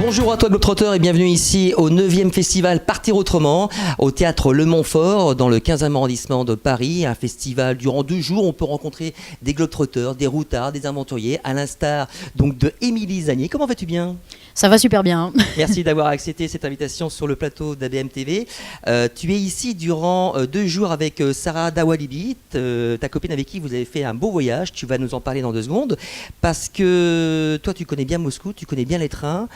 Bonjour à toi Globetrotter et bienvenue ici au 9e festival Partir Autrement au théâtre Le Montfort dans le 15e arrondissement de Paris. Un festival durant 2 jours, on peut rencontrer des Globetrotters, des routards, des aventuriers à l'instar donc de Émilie Zanier. Comment vas-tu bien ? Ça va super bien. Merci d'avoir accepté cette invitation sur le plateau d'ABM TV. Tu es ici durant 2 jours avec Sarah Dawalibi, ta copine avec qui vous avez fait un beau voyage. Tu vas nous en parler dans 2 secondes parce que toi tu connais bien Moscou, tu connais bien les trains.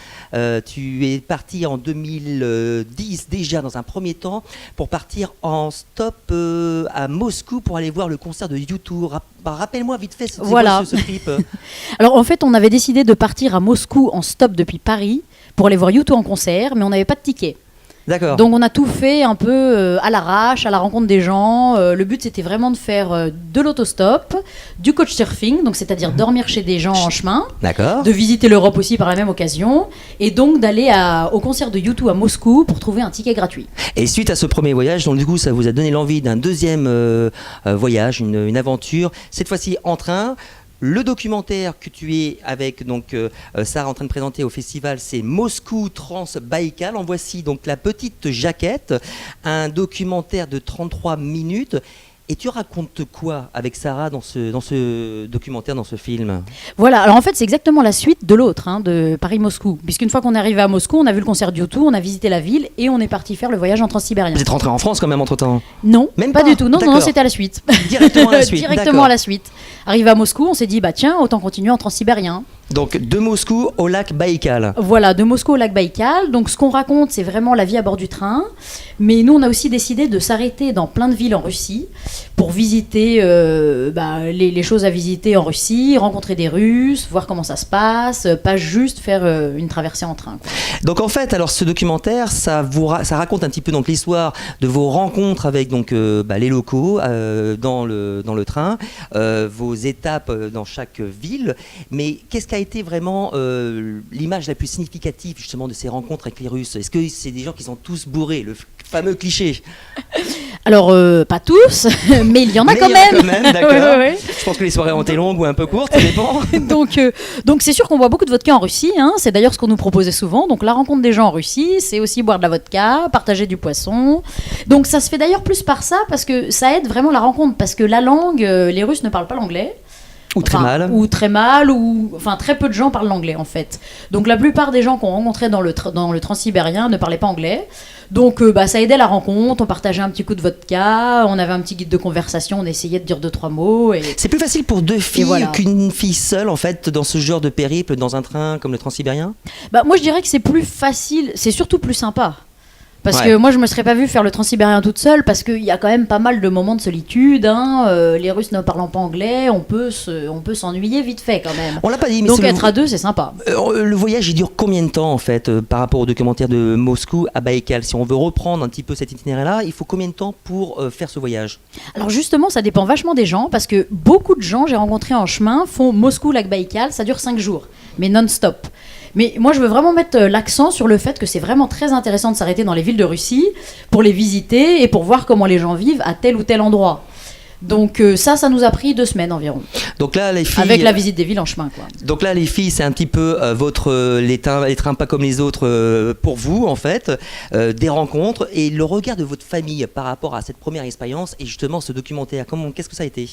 Tu es parti en 2010 déjà dans un premier temps pour partir en stop à Moscou pour aller voir le concert de U2. Rappelle-moi vite fait ce trip. Alors en fait on avait décidé de partir à Moscou en stop depuis Paris pour aller voir U2 en concert, mais on n'avait pas de ticket. D'accord. Donc on a tout fait un peu à l'arrache, à la rencontre des gens. Le but c'était vraiment de faire de l'autostop, du couchsurfing, donc c'est-à-dire dormir chez des gens en chemin, D'accord. de visiter l'Europe aussi par la même occasion, et donc d'aller au concert de U2 à Moscou pour trouver un ticket gratuit. Et suite à ce premier voyage, donc du coup ça vous a donné l'envie d'un deuxième voyage, une aventure, cette fois-ci en train. Le documentaire que tu es avec donc Sarah en train de présenter au festival, c'est Moscou Trans-Baïkal. En voici donc la petite jaquette, un documentaire de 33 minutes. Et tu racontes quoi avec Sarah dans ce documentaire, dans ce film ? Voilà, alors en fait c'est exactement la suite de l'autre, de Paris-Moscou. Puisqu'une fois qu'on est arrivé à Moscou, on a vu le concert du U2, on a visité la ville et on est parti faire le voyage en transsibérien. Vous êtes rentré en France quand même entre-temps ? Non, même pas du tout. Non, c'était à la suite. Directement à la suite. Directement à la suite. Arrivé à Moscou, on s'est dit, tiens, autant continuer en transsibérien. Donc de Moscou au lac Baïkal. Voilà, de Moscou au lac Baïkal. Donc ce qu'on raconte, c'est vraiment la vie à bord du train. Mais nous, on a aussi décidé de s'arrêter dans plein de villes en Russie pour visiter les choses à visiter en Russie, rencontrer des Russes, voir comment ça se passe, pas juste faire une traversée en train, quoi. Donc en fait, alors ce documentaire, ça raconte un petit peu donc l'histoire de vos rencontres avec donc les locaux dans le train, vos étapes dans chaque ville. Mais qu'est-ce qu'a été vraiment l'image la plus significative justement de ces rencontres avec les Russes ? Est-ce que c'est des gens qui sont tous bourrés, le fameux cliché ? Alors, pas tous, mais il y en a quand même. D'accord. Ouais. Je pense que les soirées ont été longues ou un peu courtes, ça dépend. donc c'est sûr qu'on boit beaucoup de vodka en Russie, c'est d'ailleurs ce qu'on nous proposait souvent. Donc la rencontre des gens en Russie, c'est aussi boire de la vodka, partager du poisson. Donc ça se fait d'ailleurs plus par ça, parce que ça aide vraiment la rencontre, parce que la langue, les Russes ne parlent pas l'anglais. Ou très mal, enfin très peu de gens parlent l'anglais en fait. Donc la plupart des gens qu'on rencontrait dans le transsibérien ne parlaient pas anglais. Donc ça aidait la rencontre, on partageait un petit coup de vodka, on avait un petit guide de conversation, on essayait de dire 2-3 mots. C'est plus facile pour 2 filles qu'une fille seule en fait dans ce genre de périple, dans un train comme le transsibérien ? Moi je dirais que c'est plus facile, c'est surtout plus sympa. Parce que moi, je me serais pas vue faire le transsibérien toute seule, parce qu'il y a quand même pas mal de moments de solitude. Les Russes ne parlant pas anglais, on peut s'ennuyer vite fait quand même. On l'a pas dit, mais donc être à 2, c'est sympa. Le voyage, il dure combien de temps en fait par rapport au documentaire de Moscou à Baïkal ? Si on veut reprendre un petit peu cet itinéraire-là, il faut combien de temps pour faire ce voyage ? Alors justement, ça dépend vachement des gens, parce que beaucoup de gens, j'ai rencontrés en chemin, font Moscou-Lac-Baïkal, ça dure 5 jours, mais non-stop. Mais moi, je veux vraiment mettre l'accent sur le fait que c'est vraiment très intéressant de s'arrêter dans les villes de Russie pour les visiter et pour voir comment les gens vivent à tel ou tel endroit. Donc ça nous a pris 2 semaines environ. Donc là, les filles, avec la visite des villes en chemin, quoi. Donc là, les filles, c'est un petit peu les trains pas comme les autres pour vous, en fait, des rencontres et le regard de votre famille par rapport à cette première expérience et justement ce documentaire. Qu'est-ce que ça a été ?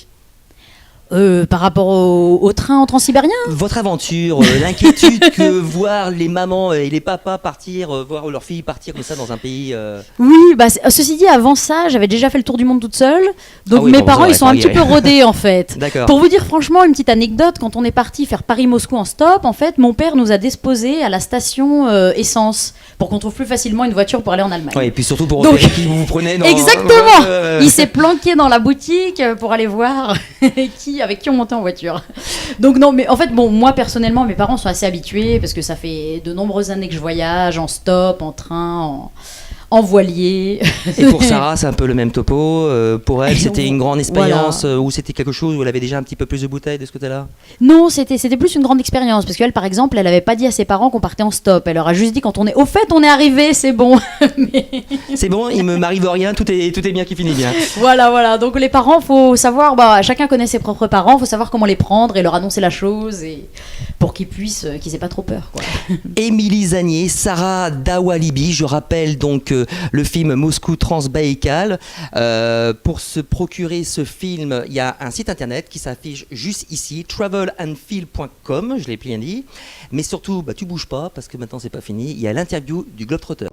Par rapport au train en transsibérien ? Votre aventure, l'inquiétude que voir les mamans et les papas partir, voir leurs filles partir comme ça dans un pays... Oui, ceci dit, avant ça, j'avais déjà fait le tour du monde toute seule. Donc mes parents, ils sont un petit peu rodés en fait. D'accord. Pour vous dire franchement, une petite anecdote, quand on est parti faire Paris-Moscou en stop, en fait, mon père nous a déposés à la station essence pour qu'on trouve plus facilement une voiture pour aller en Allemagne. Ouais, et puis surtout pour vérifier qui vous prenez dans... Exactement. Il s'est planqué dans la boutique pour aller voir avec qui on montait en voiture. Donc non, mais en fait, moi personnellement, mes parents sont assez habitués parce que ça fait de nombreuses années que je voyage en stop, en train, en voilier. Et pour Sarah, c'est un peu le même topo. Pour elle, c'était une grande expérience ou c'était quelque chose où elle avait déjà un petit peu plus de bouteilles de ce côté-là ? Non, c'était plus une grande expérience parce qu'elle, par exemple, elle n'avait pas dit à ses parents qu'on partait en stop. Elle leur a juste dit quand on est... Au fait, on est arrivé, c'est bon. Mais... C'est bon, il ne m'arrive rien, tout est bien qui finit bien. Voilà. Donc les parents, faut savoir... chacun connaît ses propres parents, il faut savoir comment les prendre et leur annoncer la chose. Et pour qu'ils aient pas trop peur, quoi. Émilie Zanier, Sarah Dawalibi, je rappelle donc le film Moscou Transbaïkal. Pour se procurer ce film, il y a un site internet qui s'affiche juste ici, travelandfeel.com, je l'ai bien dit. Mais surtout, tu bouges pas parce que maintenant c'est pas fini, il y a l'interview du Globetrotter.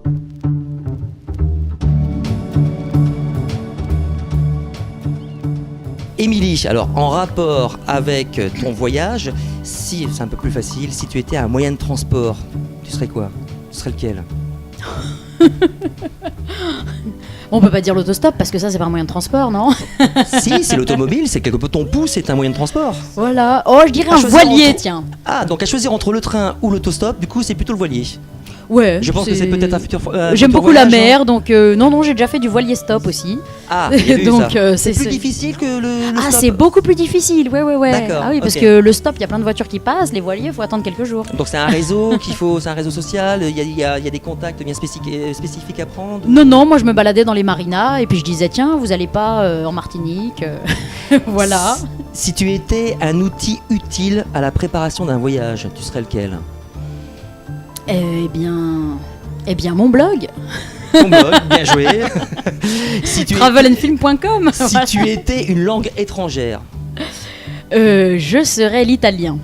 Émilie, alors en rapport avec ton voyage, si c'est un peu plus facile, si tu étais un moyen de transport, tu serais quoi? Tu serais lequel? On peut pas dire l'autostop parce que ça c'est pas un moyen de transport, non? Si, c'est l'automobile, c'est quelque peu ton pouce, c'est un moyen de transport. Voilà. Oh, je dirais À un choisir voilier, entre- tiens. Ah, donc à choisir entre le train ou l'autostop, du coup c'est plutôt le voilier. Ouais. Je pense que c'est peut-être un futur. J'aime futur beaucoup la voyage, mer, donc non, j'ai déjà fait du voilier stop aussi. Ah, j'ai vu Donc, ça. c'est C'est plus ce- difficile que le Ah, stop. c'est beaucoup plus difficile, ouais. D'accord, Ah oui, parce ok. que le stop, il y a plein de voitures qui passent, les voiliers, il faut attendre quelques jours. Donc c'est un réseau c'est un réseau social, il y a des contacts bien spécifiques à prendre. Non, moi je me baladais dans les marinas et puis je disais tiens, vous allez pas en Martinique, voilà. Si tu étais un outil utile à la préparation d'un voyage, tu serais lequel? Eh bien mon blog, Ton blog, bien joué. Si tu, travelandfilm.com. si tu étais une langue étrangère, Je serais l'italien.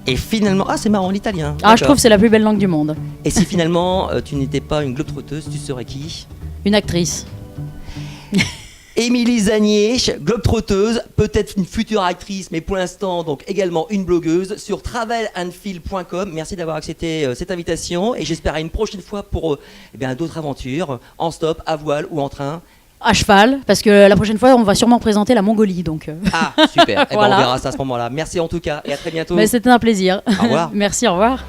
et finalement, c'est marrant, l'italien. Ah, je D'accord. trouve que c'est la plus belle langue du monde. Et si finalement tu n'étais pas une globe-trotteuse, tu serais qui? Une actrice. Émilie Zanier, globe-trotteuse, peut-être une future actrice, mais pour l'instant donc également une blogueuse sur travelandfeel.com. Merci d'avoir accepté cette invitation et j'espère à une prochaine fois pour d'autres aventures en stop, à voile ou en train. À cheval, parce que la prochaine fois, on va sûrement présenter la Mongolie, donc. Ah, super. Eh ben, Voilà. on verra ça à ce moment-là. Merci en tout cas et à très bientôt. Mais c'était un plaisir. Au revoir. Merci, au revoir.